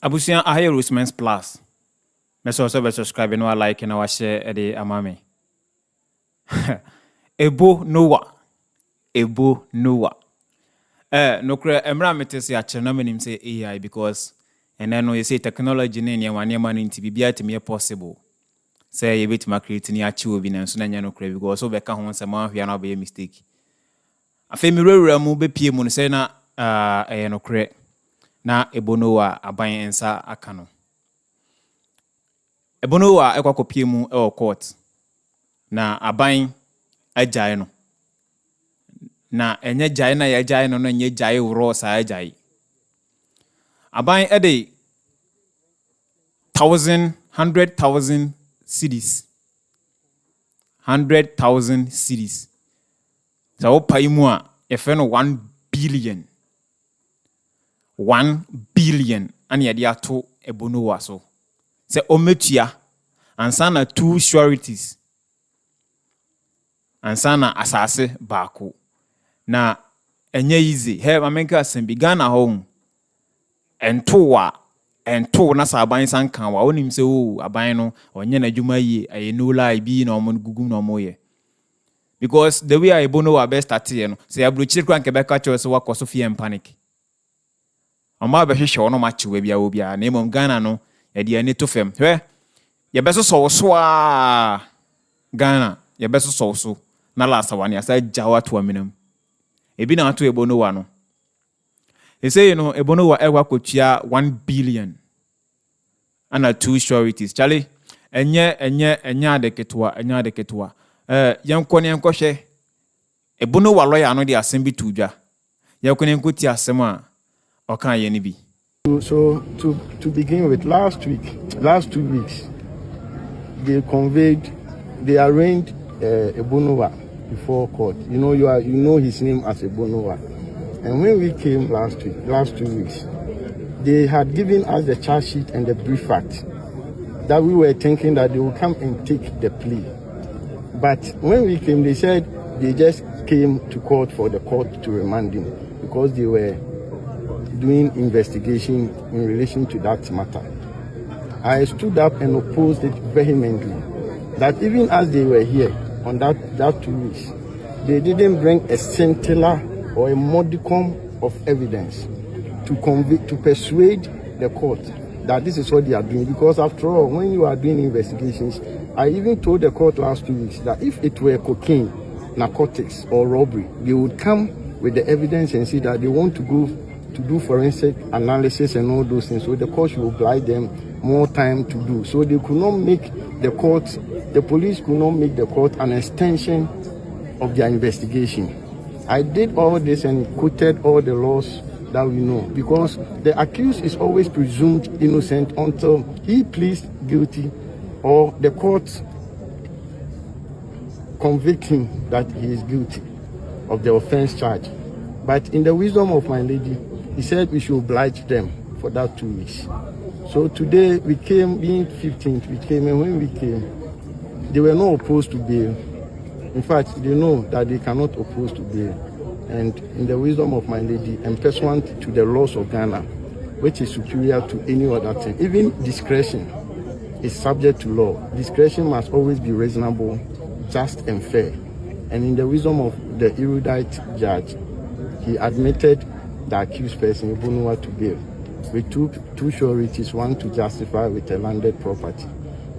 Abusia ahe Roseman's Plus. Meso also be subscribe no like na wa share the amame. Ebo Noah. Ebo Noah. No kre emra metesi a chena menim say AI because and then no you say technology ne ne ma nti bibia timi possible. Say you bit ma create ni achi obi na so na nya no kre because so be ka ho nsema ahia na be mistake. Afi mi rewura mu be pie mu no say na no kre na Ebo Noah aban ensa aka no. Ebo Noah ekwakopie mu e court na aban agyae no na enye gyae na ye gyae no no enye gyae woro sa gyae aban ede 100,000 cedis 100,000 cedis so pai mu a ye fe no 1 billion 1 billion ani ye de ato Ebo Noah so se ometua ansana 2 sureties ansana asase baako na enye easy he mamenka asembi Ghana home ento na saban sankan wa onim se o aban no onye na dwuma yi aye no lie bi na omon gugu na omoye because the way Ebo Noah best start here no se abrochire kran kebeka cho se wakoso fear and panic oma be hwehwe ono machi we bia obi a na emom Ghana no ye de ani to fam hwe ye beso so a Ghana ye beso so na last one ya say jawa to aminam ebi na ato Ebo Noah no he say Ebo Noah ewa kotua 1 billion ana 2 sureties chale enye adeketwa yankone yankɔhwɛ Ebo Noah lawyer no de asem bi to dwa yankone yankoti asem a ɔka ye ni bi. So to begin with, last 2 weeks they arraigned Ebo Noah before court. You know his name as Ebo Noah. And when we came last 2 weeks, they had given us the charge sheet and the brief fact that we were thinking that they would come and take the plea. But when we came, they said they just came to court for the court to remand him because they were doing investigation in relation to that matter. I stood up and opposed it vehemently that even as they were here on that 2 weeks, they didn't bring a scintilla or a modicum of evidence to persuade the court that this is what they are doing. Because after all, when you are doing investigations, I even told the court last 2 weeks that if it were cocaine, narcotics or robbery, they would come with the evidence and say that they want to go to do forensic analysis and all those things. So the court should oblige them more time to do. So they could not make the police could not make the court an extension of their investigation. I did all this and quoted all the laws that we know because the accused is always presumed innocent until he pleads guilty or the court convict him that he is guilty of the offense charge. But in the wisdom of my lady, he said we should oblige them for that 2 weeks. So today we came, being 15th, we came, and when we came, they were not opposed to bail. In fact, they know that they cannot oppose to bail. And in the wisdom of my lady, and pursuant to the laws of Ghana, which is superior to any other thing, even discretion is subject to law. Discretion must always be reasonable, just and fair. And in the wisdom of the erudite judge, he admitted the accused person, Ebo Noah, to bail. We took 2 sureties, one to justify with a landed property.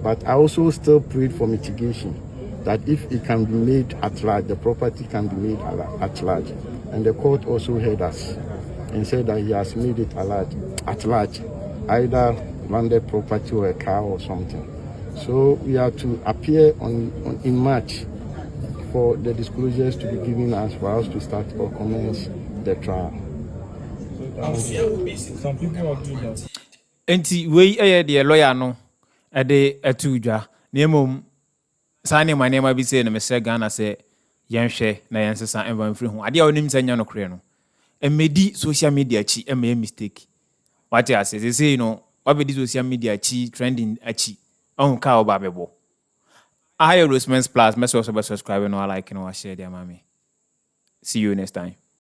But I also still prayed for mitigation, that if it can be made at large, the property can be made at large. And the court also heard us and said that he has made it at large, either landed property or a car or something. So we are to appear in March for the disclosures to be given us for us to start or commence the trial. Some people are doing that. Enti we the lawyer no ade atudwa na emom sane manema bi se na mese Ghana se yenhwe na yensesa enva mfiri ho ade a onim sanya no kre no emedi social media chi ema mistake what you say no obedi social media chi trending achi on ka oba bebo I Roseman's Plus message subscribe no like no share their mommy. See you next time.